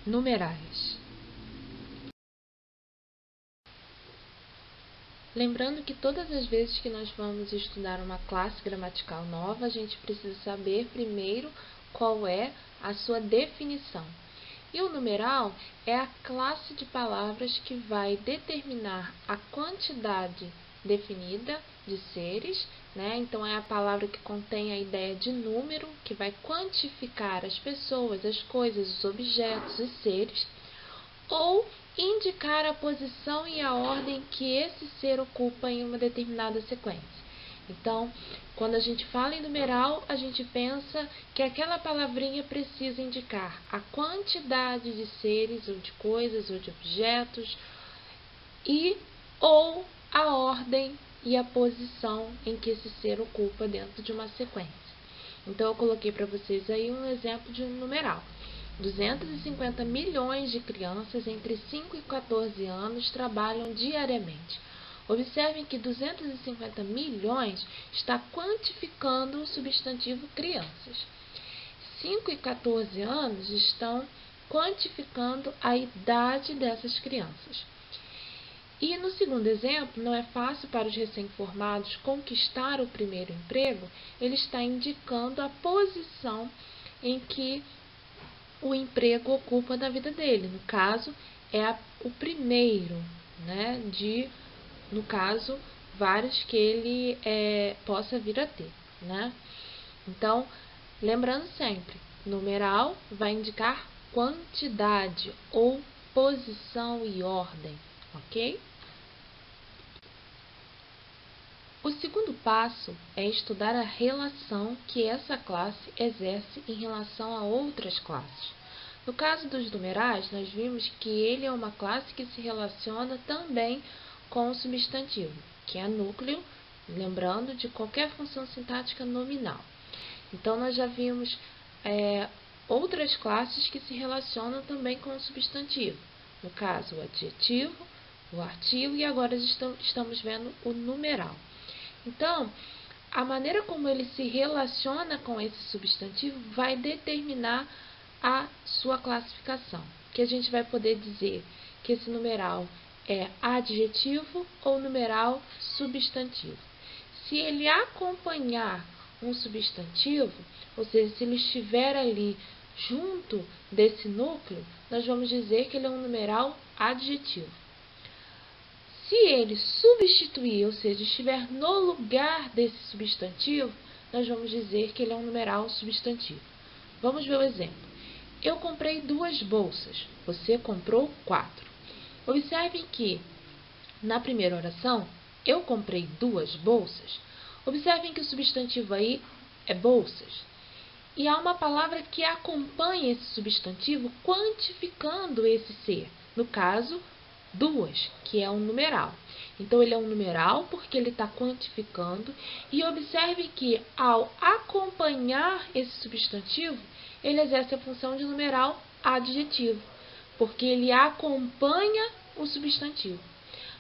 numerais. Lembrando que todas as vezes que nós vamos estudar uma classe gramatical nova, a gente precisa saber primeiro qual é a sua definição. E o numeral é a classe de palavras que vai determinar a quantidade definida de seres, né? Então, é a palavra que contém a ideia de número, que vai quantificar as pessoas, as coisas, os objetos e seres, ou indicar a posição e a ordem que esse ser ocupa em uma determinada sequência. Então, quando a gente fala em numeral, a gente pensa que aquela palavrinha precisa indicar a quantidade de seres, ou de coisas, ou de objetos, ou a ordem e a posição em que esse ser ocupa dentro de uma sequência. Então, eu coloquei para vocês aí um exemplo de um numeral. 250 milhões de crianças entre 5 e 14 anos trabalham diariamente. Observem que 250 milhões está quantificando o substantivo crianças. 5 e 14 anos estão quantificando a idade dessas crianças. E no segundo exemplo, não é fácil para os recém-formados conquistar o primeiro emprego, ele está indicando a posição em que o emprego ocupa na vida dele. No caso, é o primeiro, né, no caso, vários que ele possa vir a ter, né? Então, lembrando sempre, numeral vai indicar quantidade ou posição e ordem, ok? O segundo passo é estudar a relação que essa classe exerce em relação a outras classes. No caso dos numerais, nós vimos que ele é uma classe que se relaciona também com o substantivo, que é núcleo, lembrando de qualquer função sintática nominal. Então, nós já vimos outras classes que se relacionam também com o substantivo. No caso, o adjetivo, o artigo e agora estamos vendo o numeral. Então, a maneira como ele se relaciona com esse substantivo vai determinar a sua classificação, que a gente vai poder dizer que esse numeral é adjetivo ou numeral substantivo. Se ele acompanhar um substantivo, ou seja, se ele estiver ali junto desse núcleo, nós vamos dizer que ele é um numeral adjetivo. Se ele substituir, ou seja, estiver no lugar desse substantivo, nós vamos dizer que ele é um numeral substantivo. Vamos ver o exemplo. Eu comprei 2 bolsas, você comprou 4. Observem que, na primeira oração, eu comprei 2 bolsas. Observem que o substantivo aí é bolsas. E há uma palavra que acompanha esse substantivo quantificando esse ser. No caso, 2, que é um numeral. Então, ele é um numeral porque ele está quantificando. E observe que, ao acompanhar esse substantivo, ele exerce a função de numeral adjetivo, porque ele acompanha o substantivo.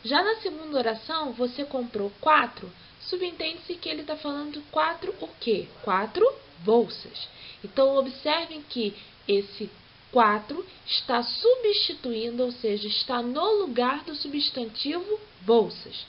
Já na segunda oração, você comprou 4, subentende-se que ele está falando 4 o quê? 4 bolsas. Então, observem que esse 4 está substituindo, ou seja, está no lugar do substantivo bolsas.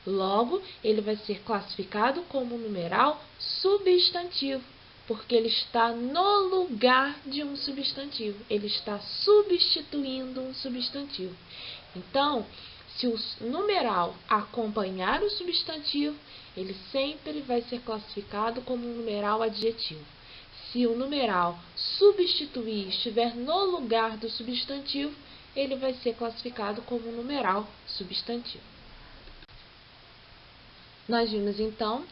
Logo, ele vai ser classificado como numeral substantivo, porque ele está no lugar de um substantivo. Ele está substituindo um substantivo. Então, se o numeral acompanhar o substantivo, ele sempre vai ser classificado como um numeral adjetivo. Se o numeral substituir estiver no lugar do substantivo, ele vai ser classificado como um numeral substantivo. Nós vimos, então,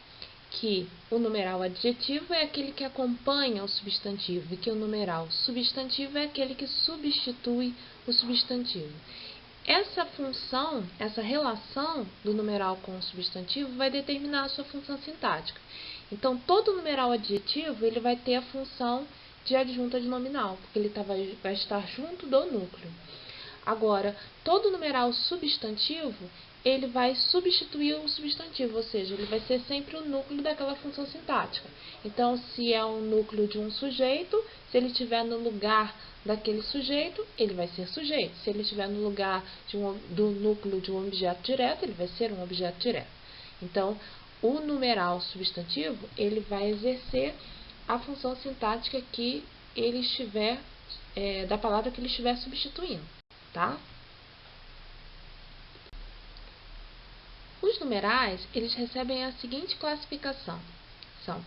que o numeral adjetivo é aquele que acompanha o substantivo e que o numeral substantivo é aquele que substitui o substantivo. Essa função, essa relação do numeral com o substantivo vai determinar a sua função sintática. Então, todo numeral adjetivo ele vai ter a função de adjunta de nominal, porque ele vai estar junto do núcleo. Agora, todo numeral substantivo ele vai substituir o substantivo, ou seja, ele vai ser sempre o núcleo daquela função sintática. Então, se é um núcleo de um sujeito, se ele estiver no lugar daquele sujeito, ele vai ser sujeito. Se ele estiver no lugar do núcleo de um objeto direto, ele vai ser um objeto direto. Então, o numeral substantivo, ele vai exercer a função sintática que ele estiver, da palavra que ele estiver substituindo, tá? Os numerais, eles recebem a seguinte classificação.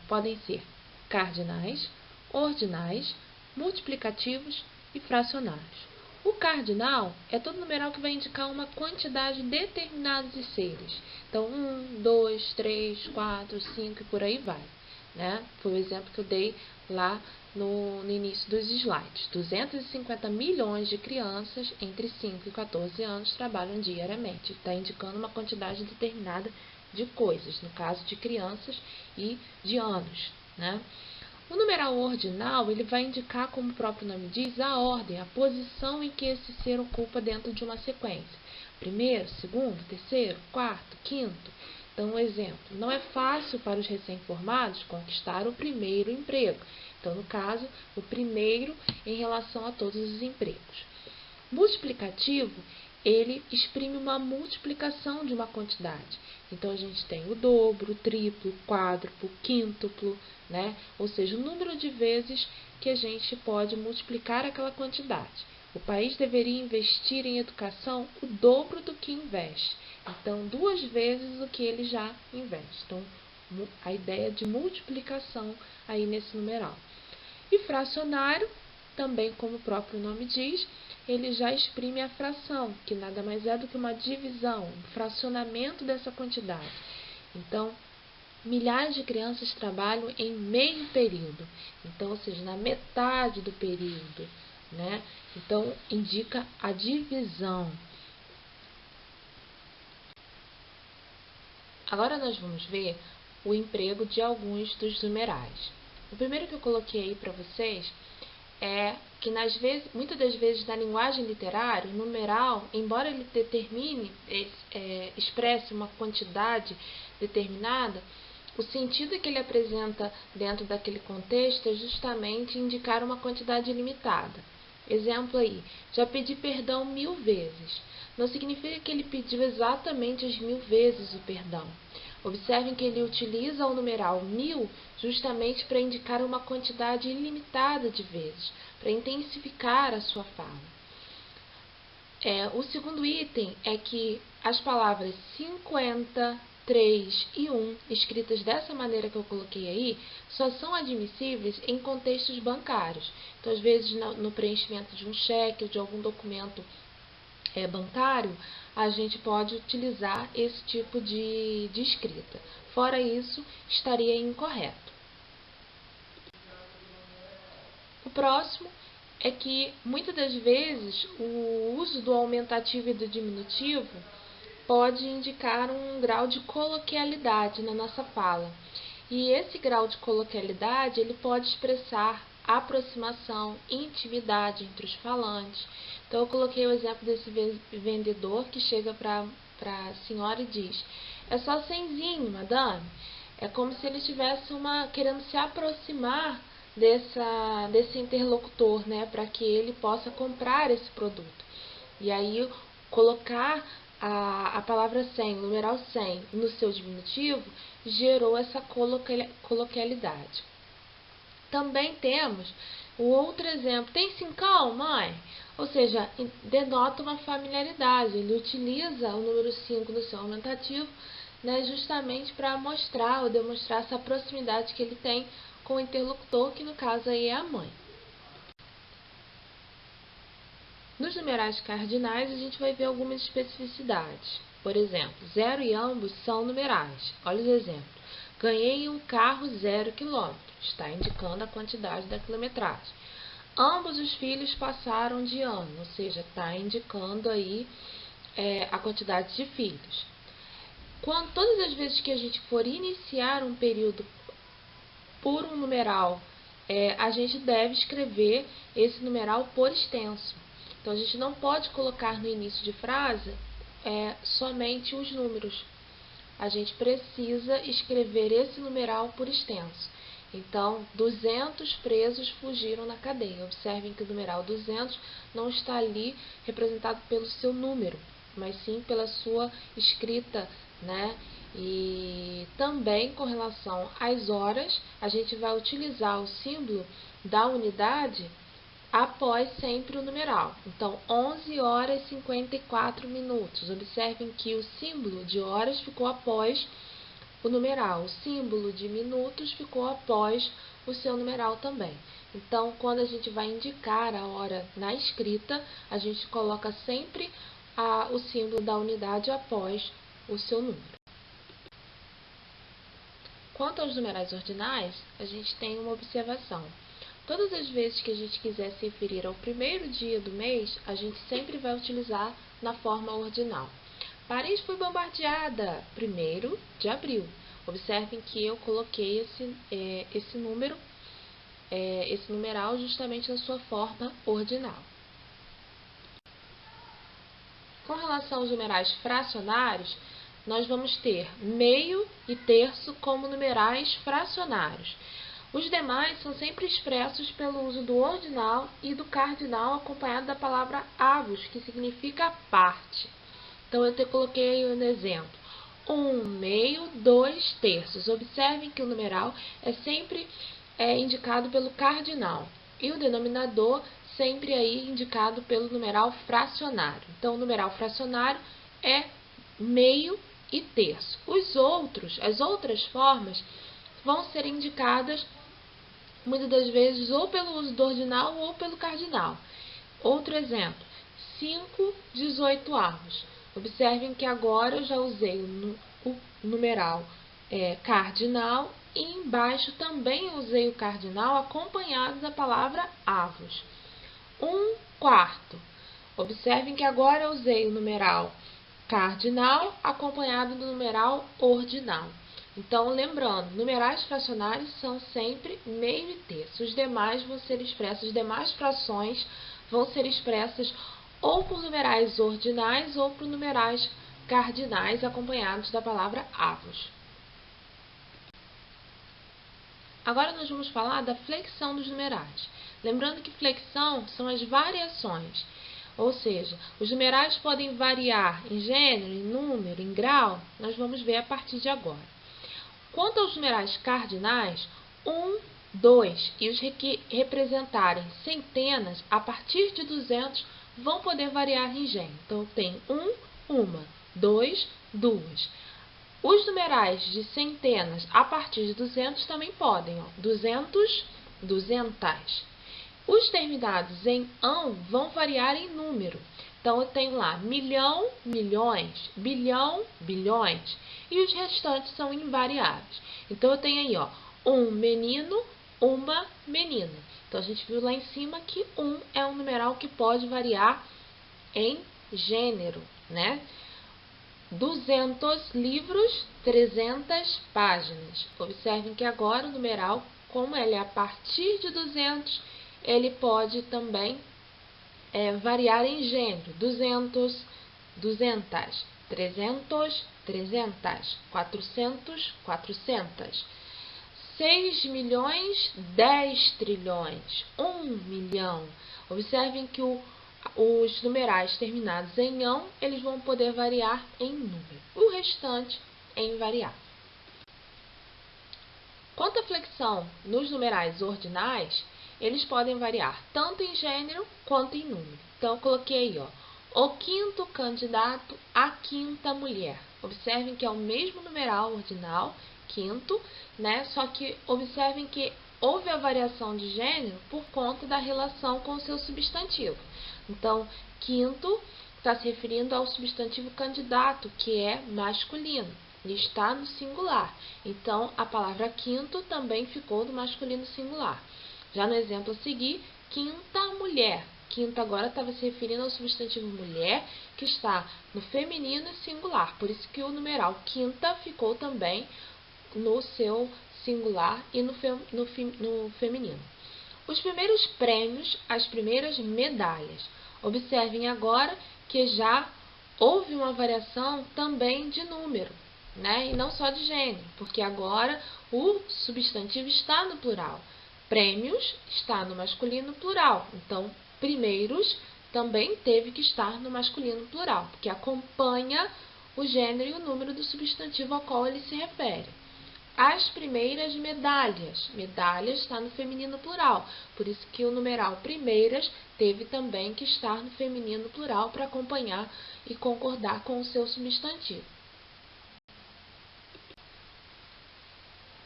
Podem ser cardinais, ordinais, multiplicativos e fracionários. O cardinal é todo numeral que vai indicar uma quantidade determinada de seres. Então, 1, 2, 3, 4, 5 e por aí vai, né? Foi o exemplo que eu dei lá no início dos slides. 250 milhões de crianças entre 5 e 14 anos trabalham diariamente. Está indicando uma quantidade determinada de coisas, no caso de crianças e de anos, né? O numeral ordinal, ele vai indicar, como o próprio nome diz, a ordem, a posição em que esse ser ocupa dentro de uma sequência. Primeiro, segundo, terceiro, quarto, quinto. Então, um exemplo, não é fácil para os recém-formados conquistar o primeiro emprego. Então, no caso, o primeiro em relação a todos os empregos. Multiplicativo, ele exprime uma multiplicação de uma quantidade. Então, a gente tem o dobro, o triplo, o quádruplo, o quíntuplo, né? Ou seja, o número de vezes que a gente pode multiplicar aquela quantidade. O país deveria investir em educação o dobro do que investe. Então, 2 vezes o que ele já investe. Então, a ideia de multiplicação aí nesse numeral. E fracionário, também como o próprio nome diz, ele já exprime a fração, que nada mais é do que uma divisão, um fracionamento dessa quantidade. Então, milhares de crianças trabalham em meio período, então, ou seja, na metade do período, né? Então, indica a divisão. Agora nós vamos ver o emprego de alguns dos numerais. O primeiro que eu coloquei aí para vocês é que muitas das vezes na linguagem literária, o numeral, embora ele expresse uma quantidade determinada, o sentido que ele apresenta dentro daquele contexto é justamente indicar uma quantidade limitada. Exemplo aí, já pedi perdão 1000 vezes. Não significa que ele pediu exatamente as 1000 vezes o perdão. Observem que ele utiliza o numeral 1000 justamente para indicar uma quantidade ilimitada de vezes, para intensificar a sua fala. O segundo item é que as palavras 50, 3 e 1, escritas dessa maneira que eu coloquei aí, só são admissíveis em contextos bancários. Então, às vezes, no preenchimento de um cheque ou de algum documento bancário, a gente pode utilizar esse tipo de escrita. Fora isso, estaria incorreto. O próximo é que, muitas das vezes, o uso do aumentativo e do diminutivo pode indicar um grau de coloquialidade na nossa fala. E esse grau de coloquialidade, ele pode expressar aproximação, intimidade entre os falantes. Então, eu coloquei o exemplo desse vendedor que chega para a senhora e diz: é só 100zinho, madame. É como se ele estivesse querendo se aproximar desse interlocutor, né, para que ele possa comprar esse produto. E aí, colocar a palavra 100, o numeral 100, no seu diminutivo, gerou essa coloquialidade. Também temos o outro exemplo. Tem 5, mãe? Ou seja, denota uma familiaridade. Ele utiliza o número 5 no seu aumentativo, né, justamente para mostrar ou demonstrar essa proximidade que ele tem com o interlocutor, que no caso aí é a mãe. Nos numerais cardinais, a gente vai ver algumas especificidades. Por exemplo, 0 e ambos são numerais. Olha os exemplos. Ganhei um carro 0 km. Está indicando a quantidade da quilometragem. Ambos os filhos passaram de ano, ou seja, está indicando aí a quantidade de filhos. Todas as vezes que a gente for iniciar um período por um numeral, a gente deve escrever esse numeral por extenso. Então, a gente não pode colocar no início de frase somente os números. A gente precisa escrever esse numeral por extenso. Então, 200 presos fugiram na cadeia. Observem que o numeral 200 não está ali representado pelo seu número, mas sim pela sua escrita, né? E também com relação às horas, a gente vai utilizar o símbolo da unidade após sempre o numeral. Então, 11 horas e 54 minutos. Observem que o símbolo de horas ficou após o numeral. O símbolo de minutos ficou após o seu numeral também. Então, quando a gente vai indicar a hora na escrita, a gente coloca sempre o símbolo da unidade após o seu número. Quanto aos numerais ordinais, a gente tem uma observação. Todas as vezes que a gente quiser se referir ao primeiro dia do mês, a gente sempre vai utilizar na forma ordinal. Paris foi bombardeada, 1º de abril. Observem que eu coloquei esse numeral justamente na sua forma ordinal. Com relação aos numerais fracionários, nós vamos ter meio e terço como numerais fracionários. Os demais são sempre expressos pelo uso do ordinal e do cardinal acompanhado da palavra avos, que significa parte. Então, eu coloquei no exemplo 1 meio, 2 terços. Observem que o numeral é sempre indicado pelo cardinal e o denominador sempre aí indicado pelo numeral fracionário. Então, o numeral fracionário é meio e terço. As outras formas vão ser indicadas muitas das vezes ou pelo uso do ordinal ou pelo cardinal. Outro exemplo, 5 18avos. Observem que agora eu já usei o numeral cardinal e embaixo também usei o cardinal acompanhado da palavra avos. 1 quarto. Observem que agora eu usei o numeral cardinal acompanhado do numeral ordinal. Então, lembrando, numerais fracionários são sempre meio e terço. Os demais as demais frações vão ser expressas ou por numerais ordinais ou por numerais cardinais acompanhados da palavra avos. Agora nós vamos falar da flexão dos numerais. Lembrando que flexão são as variações, ou seja, os numerais podem variar em gênero, em número, em grau, nós vamos ver a partir de agora. Quanto aos numerais cardinais, 1, 2 e os que representarem centenas, a partir de 200, vão poder variar em gênero. Então, tem 1, 1, 2, 2. Os numerais de centenas a partir de 200 também podem, 200, 200. Os terminados em ão vão variar em número. Então, eu tenho lá milhão, milhões, bilhão, bilhões. E os restantes são invariáveis. Então, eu tenho aí, um menino, uma menina. Então, a gente viu lá em cima que 1 é um numeral que pode variar em gênero, né? 200 livros, 300 páginas. Observem que agora o numeral, como ele é a partir de 200, ele pode também variar em gênero. 200, 200, 300, 300, 400, 400. 6 milhões, 10 trilhões, 1 milhão. Observem que os numerais terminados em ão, eles vão poder variar em número. O restante é invariável. Quanto à flexão nos numerais ordinais, eles podem variar tanto em gênero quanto em número. Então, eu coloquei aí, o quinto candidato à quinta mulher. Observem que é o mesmo numeral ordinal, quinto, né? Só que observem que houve a variação de gênero por conta da relação com o seu substantivo. Então, quinto está se referindo ao substantivo candidato, que é masculino, e está no singular. Então, a palavra quinto também ficou do masculino singular. Já no exemplo a seguir, quinta mulher. Quinta agora estava se referindo ao substantivo mulher, que está no feminino e singular. Por isso que o numeral quinta ficou também no seu singular e no feminino. Os primeiros prêmios, as primeiras medalhas. Observem agora que já houve uma variação também de número, né? E não só de gênero, porque agora o substantivo está no plural. Prêmios está no masculino plural, então primeiros também teve que estar no masculino plural, porque acompanha o gênero e o número do substantivo ao qual ele se refere. As primeiras medalhas. Medalhas está no feminino plural, por isso que o numeral primeiras teve também que estar no feminino plural para acompanhar e concordar com o seu substantivo.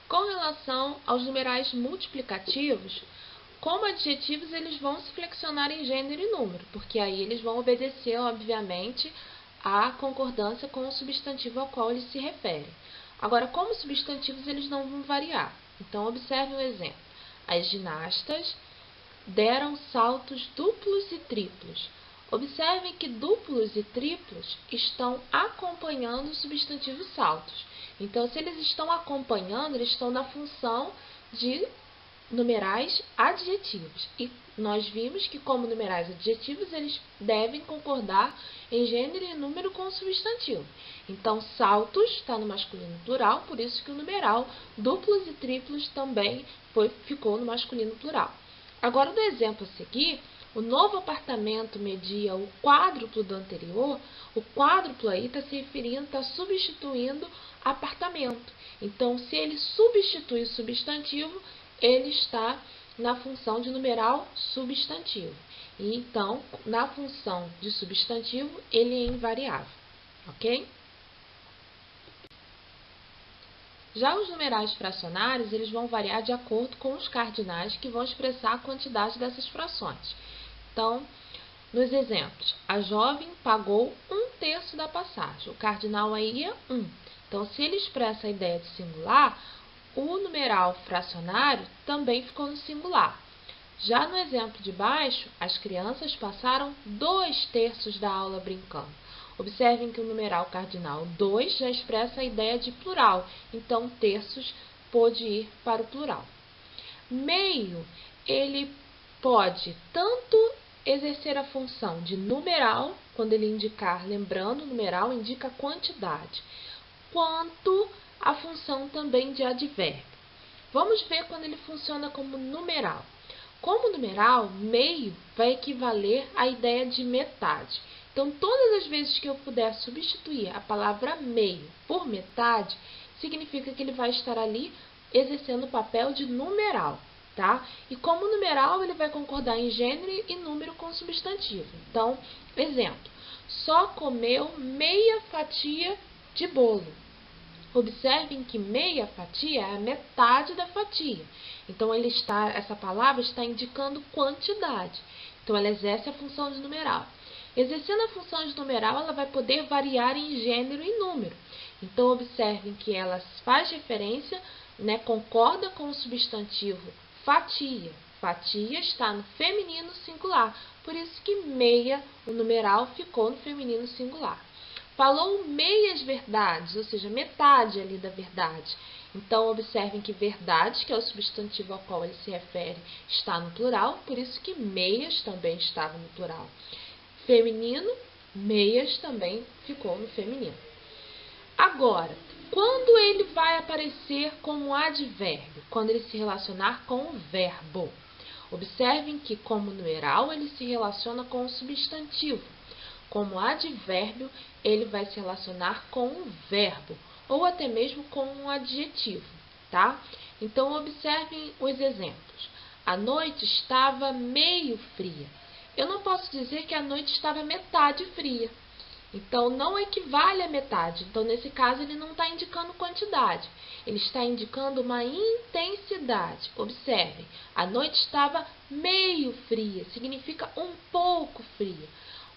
Com relação aos numerais multiplicativos, como adjetivos, eles vão se flexionar em gênero e número, porque aí eles vão obedecer, obviamente, à concordância com o substantivo ao qual eles se referem. Agora, como substantivos, eles não vão variar. Então, observe um exemplo. As ginastas deram saltos duplos e triplos. Observem que duplos e triplos estão acompanhando o substantivo saltos. Então, se eles estão acompanhando, eles estão na função de numerais adjetivos. E nós vimos que, como numerais adjetivos, eles devem concordar em gênero e número com o substantivo. Então, saltos está no masculino plural, por isso que o numeral duplos e triplos também ficou no masculino plural. Agora, no exemplo a seguir, o novo apartamento media o quádruplo do anterior. O quádruplo aí está se referindo, está substituindo apartamento. Então, se ele substitui o substantivo, ele está na função de numeral substantivo. E, então, na função de substantivo, ele é invariável. Ok? Já os numerais fracionários, eles vão variar de acordo com os cardinais que vão expressar a quantidade dessas frações. Então, nos exemplos, a jovem pagou 1/3 da passagem. O cardinal aí é 1. Então, se ele expressa a ideia de singular, o numeral fracionário também ficou no singular. Já no exemplo de baixo, as crianças passaram 2/3 da aula brincando. Observem que o numeral cardinal 2 já expressa a ideia de plural, então terços pode ir para o plural. Meio, ele pode tanto exercer a função de numeral, quando ele indicar, lembrando, numeral indica quantidade, quanto a função também de advérbio. Vamos ver quando ele funciona como numeral. Como numeral, meio vai equivaler à ideia de metade. Então, todas as vezes que eu puder substituir a palavra meio por metade, significa que ele vai estar ali exercendo o papel de numeral, tá? E como numeral, ele vai concordar em gênero e número com substantivo. Então, exemplo, só comeu meia fatia de bolo. Observem que meia fatia é a metade da fatia. Então, essa palavra está indicando quantidade. Então, ela exerce a função de numeral. Exercendo a função de numeral, ela vai poder variar em gênero e número. Então, observem que ela faz referência, concorda com o substantivo fatia. Fatia está no feminino singular, por isso que meia, o numeral, ficou no feminino singular. Falou meias verdades, ou seja, metade ali da verdade. Então, observem que verdade, que é o substantivo ao qual ele se refere, está no plural, por isso que meias também estava no plural. Feminino, meias também ficou no feminino. Agora, quando ele vai aparecer como advérbio? Quando ele se relacionar com o verbo. Observem que, como numeral, ele se relaciona com o substantivo. Como advérbio, ele vai se relacionar com o verbo, ou até mesmo com um adjetivo, tá? Então, observem os exemplos. A noite estava meio fria. Eu não posso dizer que a noite estava metade fria. Então, não equivale a metade. Então, nesse caso, ele não está indicando quantidade. Ele está indicando uma intensidade. Observem, a noite estava meio fria, significa um pouco fria.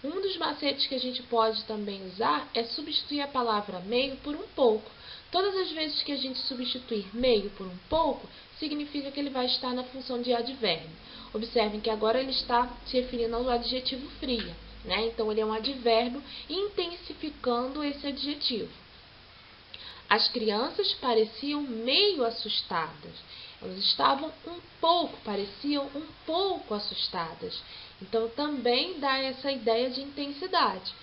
Um dos macetes que a gente pode também usar é substituir a palavra meio por um pouco. Todas as vezes que a gente substituir meio por um pouco, significa que ele vai estar na função de advérbio. Observem que agora ele está se referindo ao adjetivo fria, Então, ele é um advérbio intensificando esse adjetivo. As crianças pareciam meio assustadas. Elas estavam pareciam um pouco assustadas. Então, também dá essa ideia de intensidade.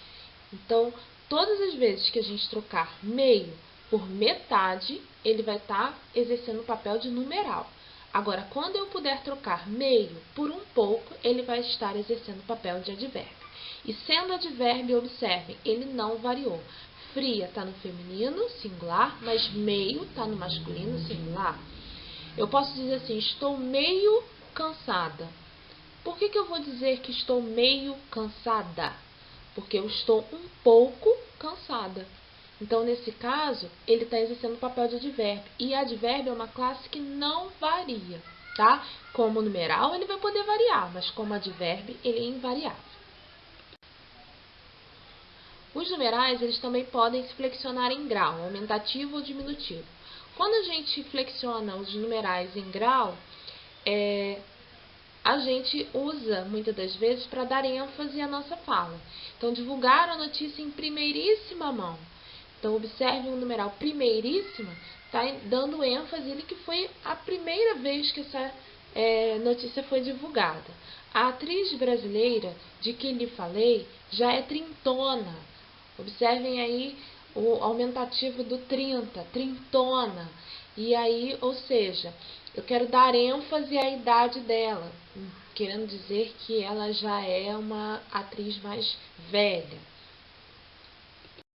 Então, todas as vezes que a gente trocar meio por metade, ele vai estar exercendo o papel de numeral. Agora, quando eu puder trocar meio por um pouco, ele vai estar exercendo o papel de advérbio. E sendo advérbio, observem, ele não variou. Fria está no feminino, singular, mas meio está no masculino, singular. Eu posso dizer assim, estou meio cansada. Por que eu vou dizer que estou meio cansada? Porque eu estou um pouco cansada. Então, nesse caso, ele está exercendo o papel de advérbio. E advérbio é uma classe que não varia, tá? Como numeral, ele vai poder variar, mas como advérbio, ele é invariável. Os numerais, eles também podem se flexionar em grau, aumentativo ou diminutivo. Quando a gente flexiona os numerais em grau, a gente usa, muitas das vezes, para dar ênfase à nossa fala. Então, divulgar a notícia em primeiríssima mão. Então, observe o numeral primeiríssima, está dando ênfase ele que foi a primeira vez que essa notícia foi divulgada. A atriz brasileira de que lhe falei já é trintona. Observem aí o aumentativo do 30, trintona. E aí, ou seja, eu quero dar ênfase à idade dela, querendo dizer que ela já é uma atriz mais velha.